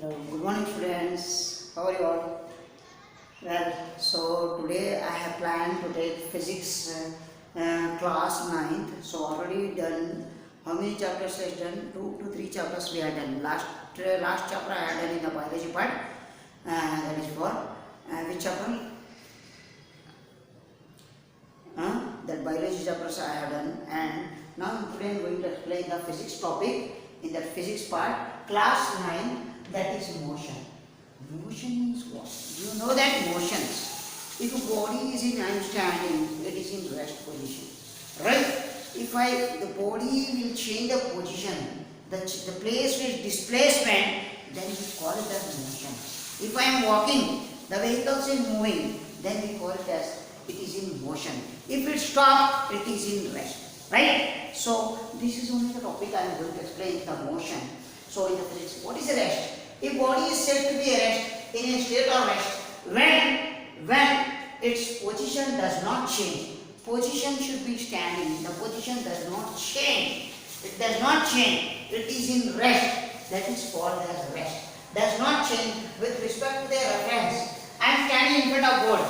Hello, good morning students. How are you all? Well, so today I have planned to take physics class 9th. So already done. How many chapters I done? 2 to 3 chapters we have done. Last chapter I had done in the biology part. That is for which chapter? That biology chapters I have done, and now today I am going to explain the physics topic in that physics part, class 9, that is motion. Motion means what? You know that motions. If a body is in, I am standing, it is in rest position, right? If the body will change the position, the place with displacement, then we call it as motion. If I am walking, the vehicle is moving, then we call it as it is in motion. If it stops, it is in rest, right? So this is only the topic I am going to explain, the motion. So in the physics, what is a rest? If body is said to be a rest, in a state of rest, when its position does not change. Position should be standing. The position does not change. It does not change. It is in rest. That is called as rest. Does not change with respect to the reference. I am standing in front of board.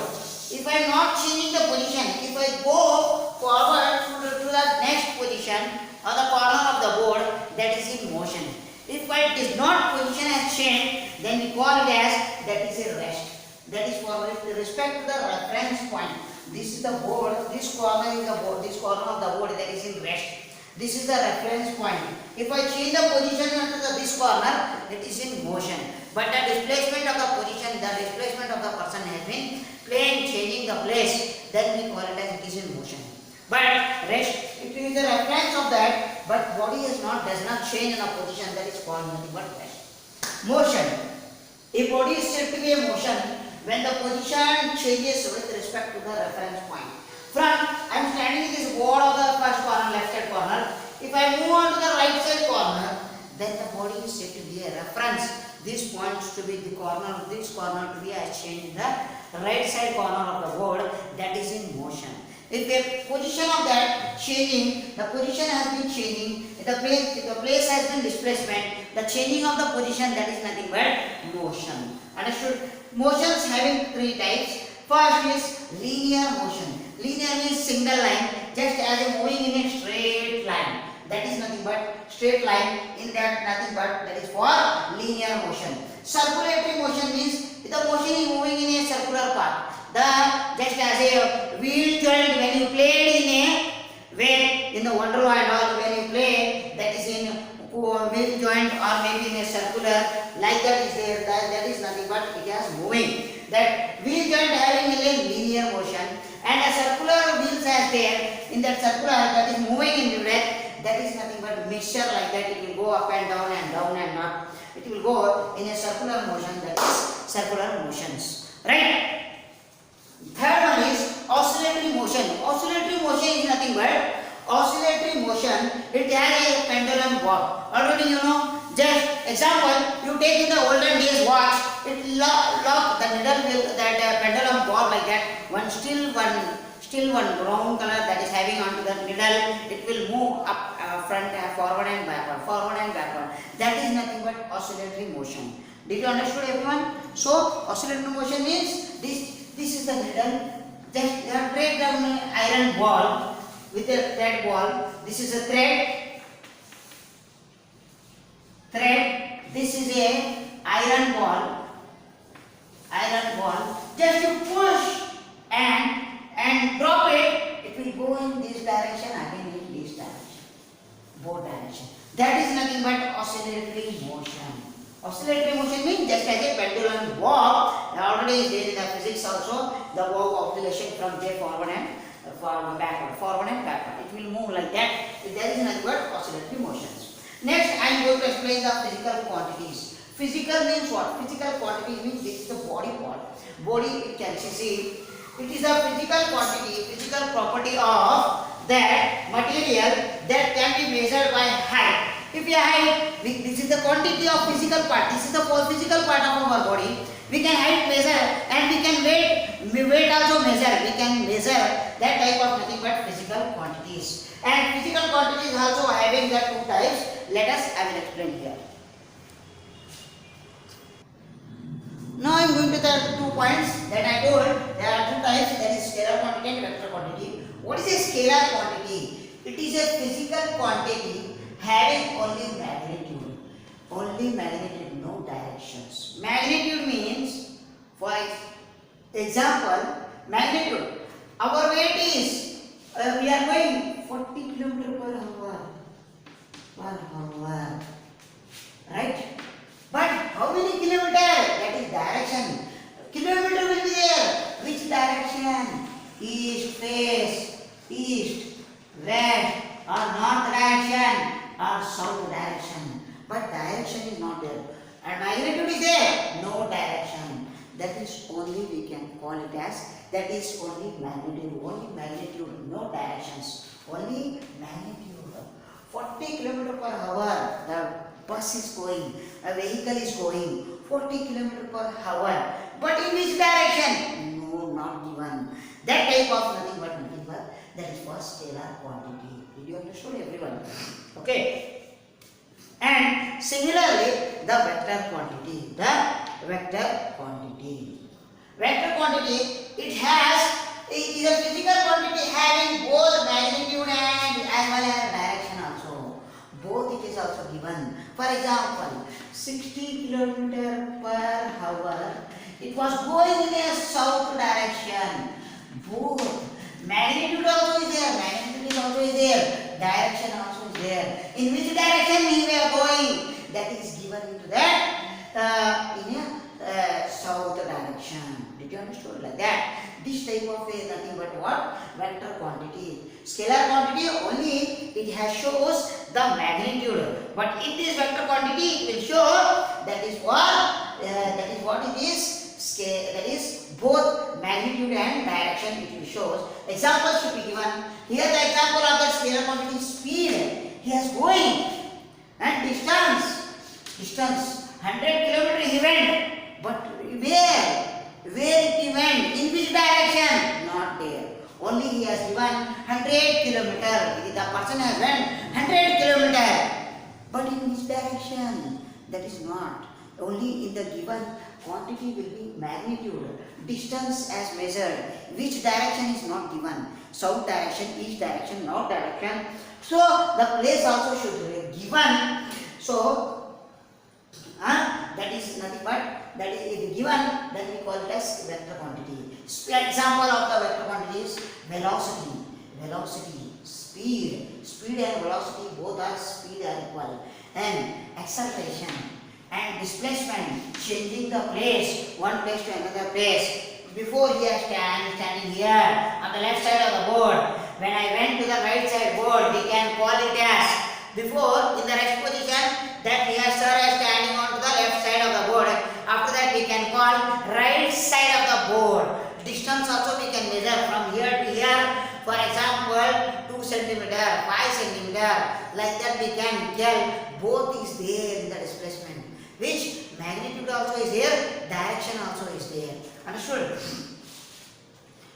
If I am not changing the position, if I go forward to the next position or the corner of the board, that is in motion. If it is not position has changed, then we call it as that is a rest. That is for with respect to the reference point. This is the board, this corner is the board, this corner of the board, that is in rest. This is the reference point. If I change the position to this corner, it is in motion. But the displacement of the position, the displacement of the person has been changing the place, then we call it as it is in motion. But rest, it is the reference of that, but body does not change in a position, that is called nothing but rest. Motion. If body is said to be a motion, when the position changes with respect to the reference point. From, I am standing in this board of the first corner, left side corner. If I move on to the right side corner, then the body is said to be a reference. This points to be the corner, this corner to be as changed in the right side corner of the board, that is in motion. If the position of that changing, the position has been changing, the place has been displacement, the changing of the position, that is nothing but motion. Understood? Motions having 3 types. First is linear motion. Linear means single line, just as a moving in a straight line. That is nothing but straight line, in that nothing but that is for linear motion. Circulatory motion means the motion is moving in a circular path. Just as a wheel joint, when you played in the Wonderland, or when you play, that is in wheel joint or maybe in a circular, like that is there, that is nothing but it is moving. That wheel joint having a linear motion, and a circular wheels as there, in that circular that is moving in the breath, that is nothing but mixture like that. It will go up and down and up. It will go in a circular motion, that is circular motions, right? Third one is oscillatory motion. Oscillatory motion is nothing but oscillatory motion. It has a pendulum bob. Already you know. Just example, you take in the olden days watch. It lock the needle will that pendulum bob like that. Still one brown color that is having onto the needle. It will move up, front, forward and backward. That is nothing but oscillatory motion. Did you understood everyone? So oscillatory motion means this is the needle. Just take the iron ball with a thread ball. This is a thread. This is a iron ball. Just you push and drop it. It will go in this direction, again in this direction, both direction. That is nothing but oscillatory motion. Oscillatory motion means just as a pendulum bob. Already is there in the physics also, the bob oscillation from there forward and backward. It will move like that. There is nothing but oscillatory motions. Next, I am going to explain the physical quantities. Physical means what? Physical quantity means this is the body part. Body, it can see. It is a physical quantity, physical property of that material that can be measured by height. If you height, this is the quantity of physical part. This is the physical part of our body. We can height measure, and we can weight also measure. We can measure that type of nothing but physical quantities. And physical quantities also having the 2 types. Let us, I will explain here. the 2 points that I told. There are 2 types, that is scalar quantity and vector quantity. What is a scalar quantity? It is a physical quantity having only magnitude. Only magnitude, no directions. Magnitude means, for example, magnitude. Our weight is, we are going 40 km per hour. Right? But how many kilometers? That is direction. Kilometer will be there. Which direction? East face, east, west, or north direction, or south direction. But direction is not there. And magnitude is there. No direction. That is only we can call it as, that is only magnitude. Only magnitude, no directions. Only magnitude. 40 km per hour, the bus is going, a vehicle is going 40 km per hour. But in which direction? No, not given. That type of nothing but that is for scalar quantity. Did you understand, everyone? Okay. And similarly, the vector quantity. The vector quantity. Vector quantity, it is a physical quantity having both magnitude and as well as direction also. Both it is also given. For example, 60 km per hour, it was going in a south direction. Both magnitude also is there, magnitude is also is there, direction also is there. In which direction we were going? That is given into that in a south direction. Did you understand like that? This type of is nothing but what? Vector quantity. Scalar quantity only it has shows the magnitude, but in this vector quantity it will show that is what it is. That is both magnitude and direction it will shows. Examples should be given. Here the example of the scalar quantity is speed. He is going, and distance 100 km he went, but where it went, in which direction? Not there. Only he has given 100 km. The person has went 100 km, but in which direction? That is not. Only in the given quantity will be magnitude, distance as measured. Which direction is not given? South direction, east direction, north direction. So the place also should be given. So that is nothing but that is given. Then we call it as vector quantity. Example of the vector quantity is velocity, speed and velocity, both are speed are equal, and acceleration and displacement, changing the place, one place to another place. Before here standing here on the left side of the board. When I went to the right side board, we can call it as before in the rest position that here sir is standing on to the left side of the board. After that we can call right side of the board. Distance also we can measure from here to here. For example, 2 cm, 5 cm. Like that we can tell both is there in the displacement. Which magnitude also is there, direction also is there. Understood?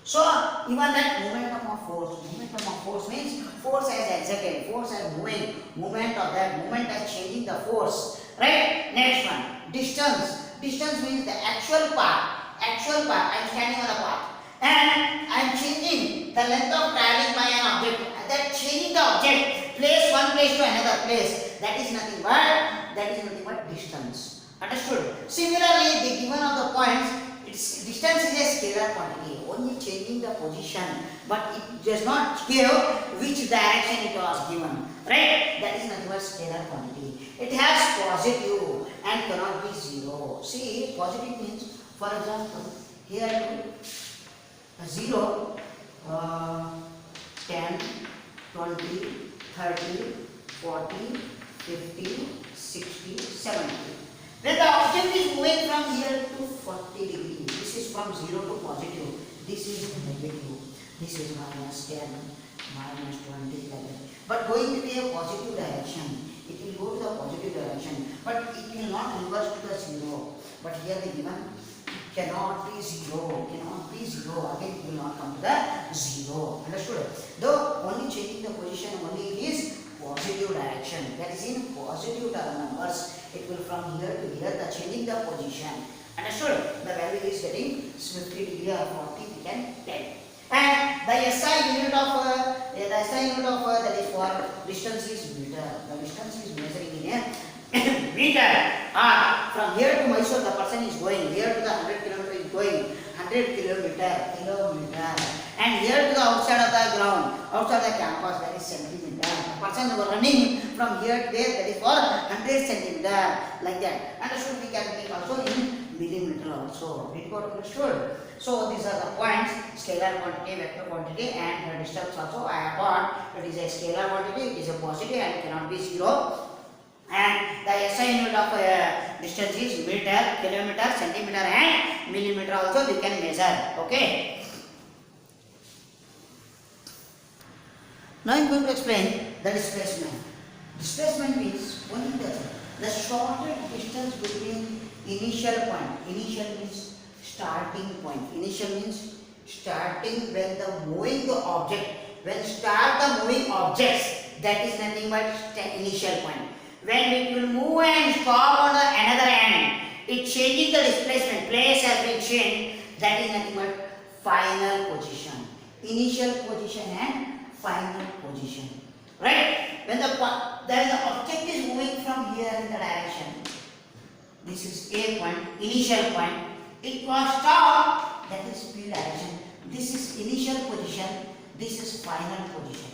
So even that momentum of force means force as exerted, force as moving, movement of that movement as changing the force. Right? Next one, distance. Distance means the actual part. I am standing on the path and I am changing the length of traveling by an object. That changing the object, one place to another place. That is nothing but distance. Understood? Similarly, the given of the points, distance is a scalar quantity, only changing the position, but it does not give which direction it was given. Right? That is nothing but scalar quantity. It has positive and cannot be zero. See, positive means, for example, here 0, 10, 20, 30, 40, 50, 60, 70. When the object is moving from here to 40 degrees, this is from 0 to positive, this is negative, this is minus 10, minus 20, like that. But going to be a positive direction, it will go to the positive direction, but it will not reverse to the 0. But here the given cannot be 0, again it will not come to the 0. Understood? Though only changing the position, only it is positive direction. That is in positive numbers. It will from here to here, the changing the position. Understood? The value is getting 50 degree or 40, we can tell. And the SI unit of that is for distance is meter. The distance is measuring in a meter. From here to Mysore, the person is going. Here to the 100 kilometer is going 100 kilometer. And here to the outside of the ground, outside the campus, that is centimeter. The person who is running from here to there, that is for 100 centimeter, like that. Understood? We can make also in millimeter also. We got understood. So these are the points: scalar quantity, vector quantity, and the distance also. I have got it is a scalar quantity, it is a positive and cannot be zero. And the SI unit of distance is meter, kilometer, centimeter, and millimeter also we can measure. Okay. Now I am going to explain the displacement. Displacement means only the shorter distance between initial point. Initial means starting point. Initial means starting when the moving the object. When start the moving objects, that is nothing but initial point. When it will move and stop on the another end, it changing the displacement. Place has been changed. That is nothing but final position. Initial position and final position. Right? When the object is moving from here in the direction. This is A point, initial point. It was stop, that is B direction. This is initial position. This is final position.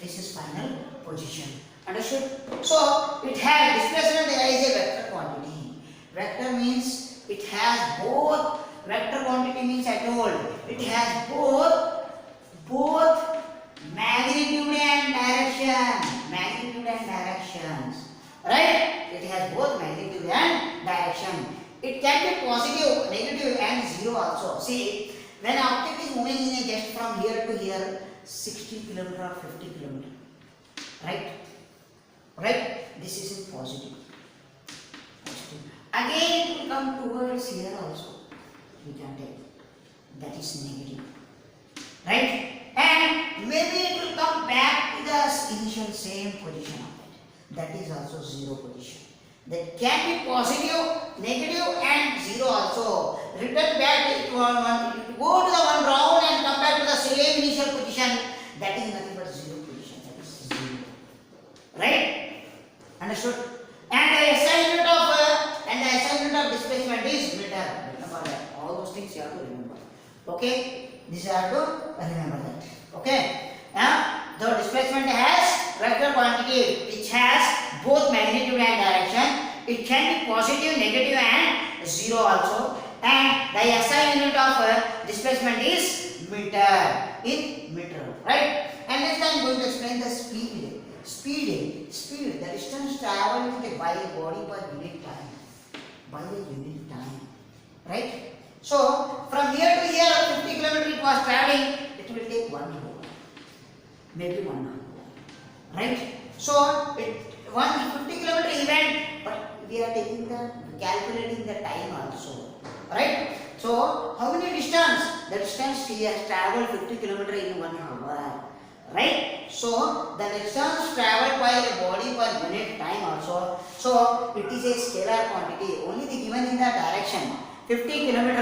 This is final position. Understood? So it has displacement is a vector quantity. Vector means it has both. Vector quantity means I told it has both magnitude and direction. Magnitude and directions. Right? It has both magnitude and direction. It can be positive, negative, and zero also. See, when an object is moving in a just from here to here, 60 km or 50 km. Right? Right? This is in positive. Again, it will come towards here also. We can take. That is negative. Right? And maybe it will come back to the initial same position of it. That is also zero position. That can be positive, negative, and zero also. Return back to one, go to the one round and come back to the same initial position. That is nothing but zero position. That is zero. Right? Understood? And the SI unit of displacement is meter. Remember that. All those things you have to remember. Okay? This you have to remember that. Okay? The displacement has vector quantity which has both magnitude and direction. It can be positive, negative, and zero also. And the SI unit of displacement is meter. In meter. Right? And next I am going to explain the speed. Speed. The distance traveled by a body per unit time. By a unit time. Right? So, from here to here, 50 km it was traveling, it will take 1 hour. Maybe 1 hour. Right? So, 150 km event, but we are calculating the time also. Right? So, how many distance? The distance he has traveled 50 km in 1 hour. Right? So, the distance traveled by a body per unit time also. So, it is a scalar quantity. Only the given in the direction. 50 km.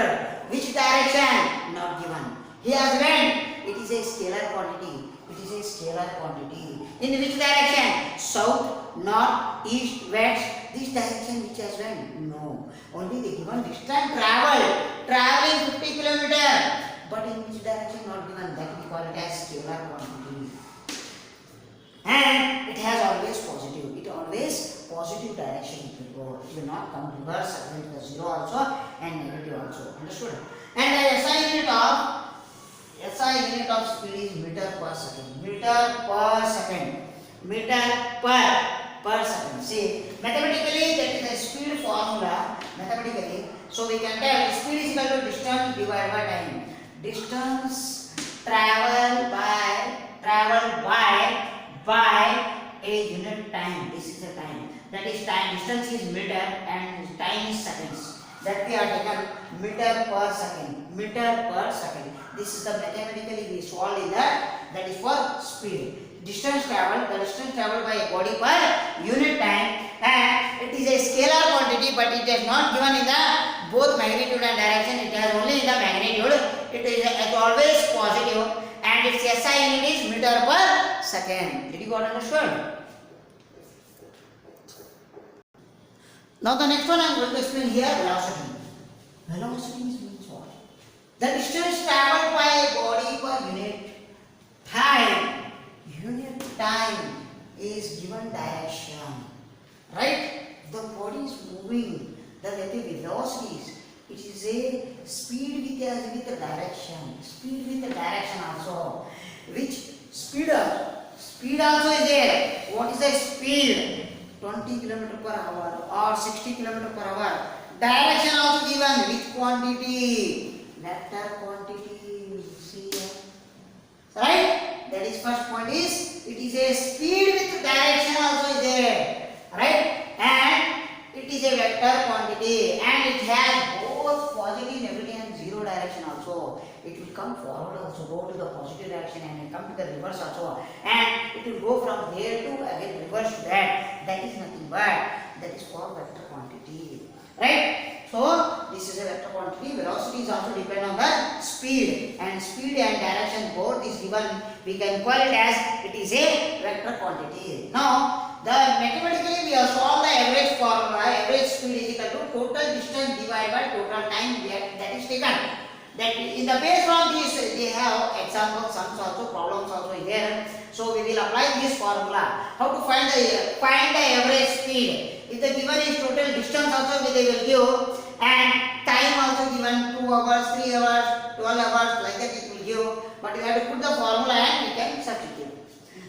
Which direction? Not given. He has went. It is a scalar quantity. It is a scalar quantity. In which direction? South, north, east, west. This direction which has went? No. Only the given distance traveling 50 km. But in which direction? Not given. That we call it as scalar quantity. And it has always positive. It always positive direction it will go. It will not come reverse against the zero also and negative also. Understood? And the SI unit of speed is meter per second. Meter per second. Meter per second. See, mathematically that is the speed formula. Mathematically, so we can tell speed is equal to distance divided by time. Distance traveled by a unit time. This is the time. That is time. Distance is meter and time is seconds. That we are taken meter per second. Meter per second. This is the mathematically we solved in that. That is for speed. Distance traveled. The distance traveled by a body per unit time, and it is a scalar quantity, but it is not given in the both magnitude and direction, it has only in the magnitude, it is always positive, and its SI unit is meter per second. Did you got understood? Now the next one I am going to explain here, velocity. Velocity means what? The distance traveled by a body per unit time. Unit time is given direction. Right? The body is moving. The velocities. It is a speed with the direction. Speed with the direction also. Which speed? Speed also is there. What is the speed? 20 km per hour or 60 km per hour. Direction also given with quantity. Vector quantity. See here. Right? That is first point is it is a speed with direction also is there. Right? And it is a vector quantity and it has both positive, negative and zero direction also. It will come forward also, go to the positive direction and come to the reverse also. And it will go from there to again reverse to that. That is nothing but that is for vector quantity. Right? So this is a vector quantity. Velocity is also depend on the speed, and speed and direction both is given. We can call it as it is a vector quantity. Now the mathematically we have solved the average formula. Average speed is equal to total distance divided by total time that is taken. That in the based on this they have examples, sums also, problems also here. So we will apply this formula. How to find the average speed? If the given is total distance also they will give, and time also given 2 hours, 3 hours, 12 hours, like that it will give. But you have to put the formula and we can substitute.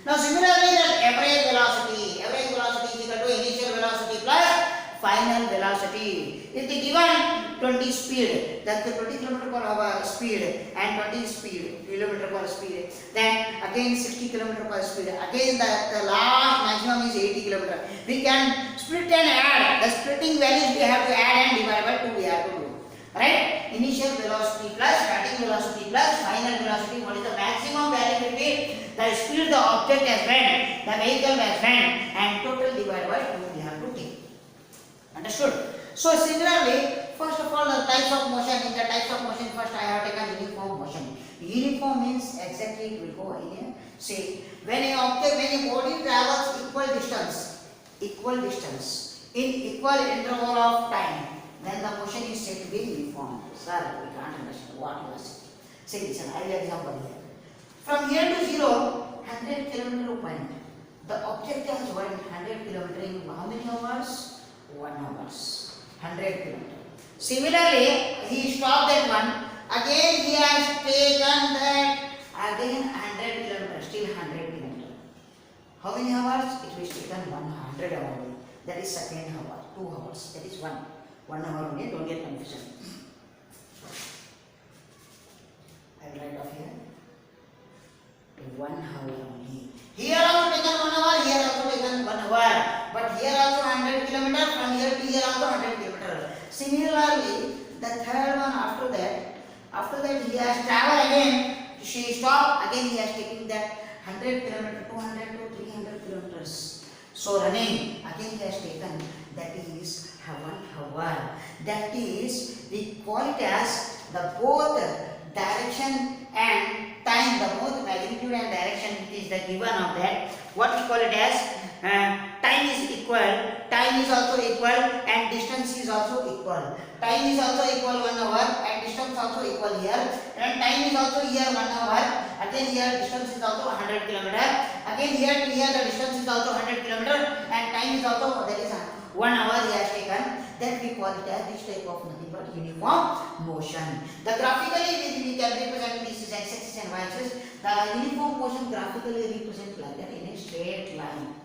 Now similarly the average velocity is equal to initial velocity plus final velocity. If the given 20 speed, that's the 20 km per hour speed and 20 kilometer per speed, then again 60 km per speed, again the last maximum is 80 km. We can split and add. The splitting values we have to add and divide by 2 we have to do. Right? Initial velocity plus starting velocity plus final velocity. What is the maximum value will be the speed the object has went, the vehicle has went, and total divided by 2 we have to take. Understood? So similarly, first of all the types of motion. In the types of motion, first I have taken uniform motion. Uniform means exactly it will go in here. See, when a body travels equal distance in equal interval of time, then the motion is said to be uniform. Sir, we can't understand what you are saying. See, listen, I will example here. From here to 0, 100 km went. The object has went 100 km in how many hours? 1 hour. 100 km. Similarly, he stopped at one. Again, he has taken that. Again, 100 km. Still 100 km. How many hours? It was taken 100 hours. That is second hour. 2 hours. That is 1 hour only. Don't get confusion. I will write off here. 1 hour only. Here also taken 1 hour. Here also taken 1 hour. But here also 100 km. From here to here also 100 km. Similarly, the third one after that he has traveled again. She stopped. Again he has taken that 100 km, 200 to 300 kilometers. So running. Again he has taken. That is 1 hour. That is, we call it as the both direction and time, the both magnitude and direction, which is the given of that. What we call it as time is equal, time is also equal, and distance is also equal. Time is also equal 1 hour, and distance also equal here, and time is also here 1 hour. Again here distance is also 100 km. Again here to here the distance is also 100 km, and time is also that is 1 hour he has taken. Then we call it as this type of nothing but uniform motion. The graphically we can represent this is x-axis and y-axis. The uniform motion graphically represent like that in a straight line.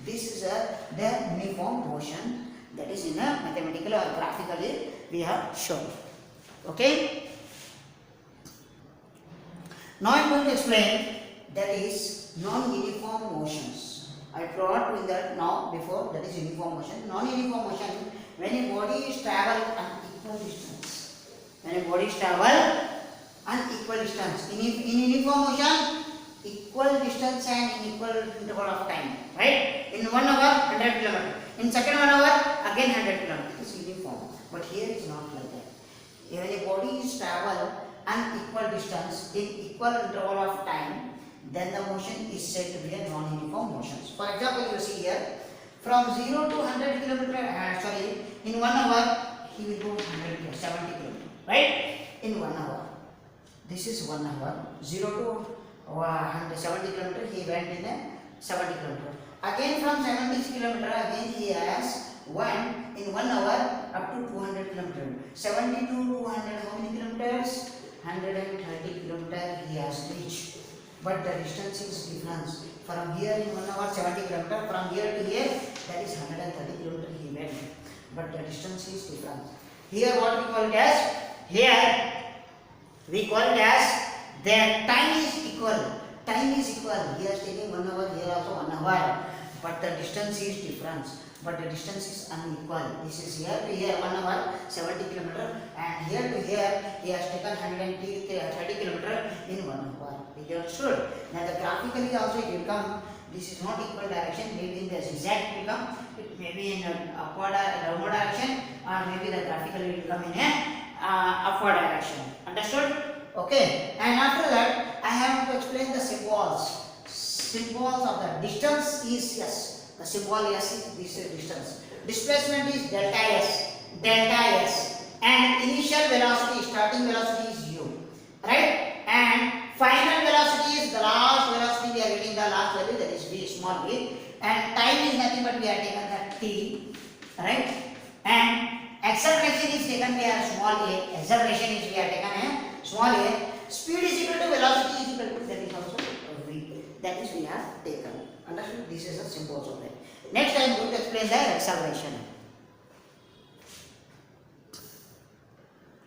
This is the uniform motion, that is in a mathematical or graphically we have shown. Okay. Now I am going to explain that is non-uniform motions. I brought in that now before, that is uniform motion. Non-uniform motion, when a body is travel unequal distance. When a body is travel unequal distance. In uniform motion, equal distance and in equal interval of time. Right? In 1 hour, 100 km. In second 1 hour, again 100 km. It is uniform. But here it is not like that. When a body is travel unequal distance in equal interval of time, then the motion is said to be a non-uniform motion. For example, you see here, from 0 to 100 kilometer, in 1 hour, he will go 70 kilometer, right? In 1 hour. This is 1 hour. 0 to 170 kilometer, he went in a 70 kilometer. Again from 70 kilometer, again he has in 1 hour up to 200 kilometer. 70 to 200, how many kilometers? 130 kilometer he has reached. But the distance is different. From here in 1 hour 70 kilometer, from here to here, that is 130 kilometer he went. But the distance is different. Here what we call it as? Here we call it as their time is equal. Time is equal. He is taking 1 hour, here also 1 hour. But the distance is different. But the distance is unequal. This is here to here 1 hour 70 kilometer, and here to here he has taken 130 kilometer in 1 hour. Is it understood? Now the graphically also it will come. This is not equal direction. Maybe in the zigzag it will come. It may be in an upward downward direction, or maybe the graphically it will come in a upward direction. Understood? Okay. And after that, I have to explain the symbols. Symbols of the distance is yes. The symbol S is this distance. Displacement is delta S, and initial velocity, starting velocity is u, right? And final velocity is the last velocity we are getting the last value, that is v, small v, and time is nothing but we are taken the t, right? And acceleration is taken by a small a, acceleration is we are taken a small a, speed is equal to velocity is equal to, that is also v, that is we have taken. Understood? This is the symbols of it. Next I am going to explain the acceleration.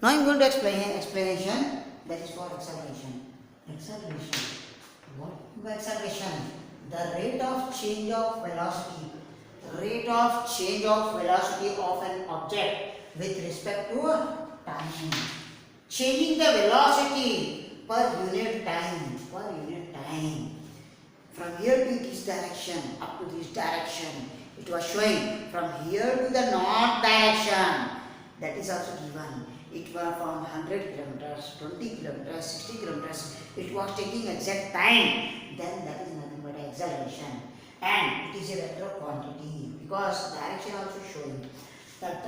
Now I am going to explain explanation that is for acceleration. Acceleration. What is acceleration? The rate of change of velocity. The rate of change of velocity of an object with respect to time. Changing the velocity per unit time. Per unit time. From here to this direction, up to this direction, it was showing from here to the north direction. That is also given. It was from 100 kilometers, 20 kilometers, 60 kilometers. It was taking exact time. Then that is nothing but acceleration. And it is a vector quantity because direction also showing. The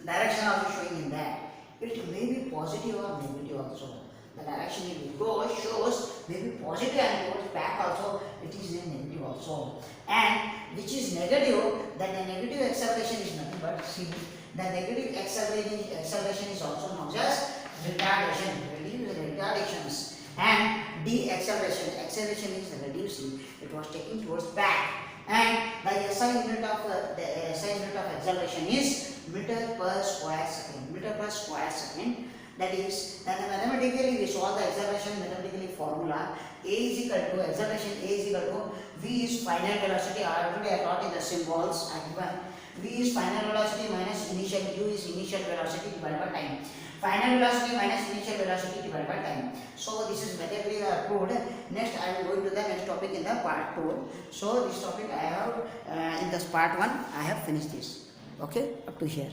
direction also showing in that. It may be positive or negative also. The direction it will go shows maybe positive and goes back also, it is a negative also. And which is negative, then the negative acceleration is nothing but see, the negative acceleration is also not just retardation, retardations, and deceleration. Acceleration is reducing, it was taking towards back. And the SI unit of acceleration is meter per square second. Meter per square second. That is, then mathematically we solve the acceleration mathematically formula. A is equal to acceleration A is equal to V is final velocity. Already I taught in the symbols. I given V is final velocity minus initial, U is initial velocity divided by time. Final velocity minus initial velocity divided by time. So this is mathematically proved. Next I am going to the next topic in the part 2. So this topic I have in this part 1 I have finished this. Okay, up to here.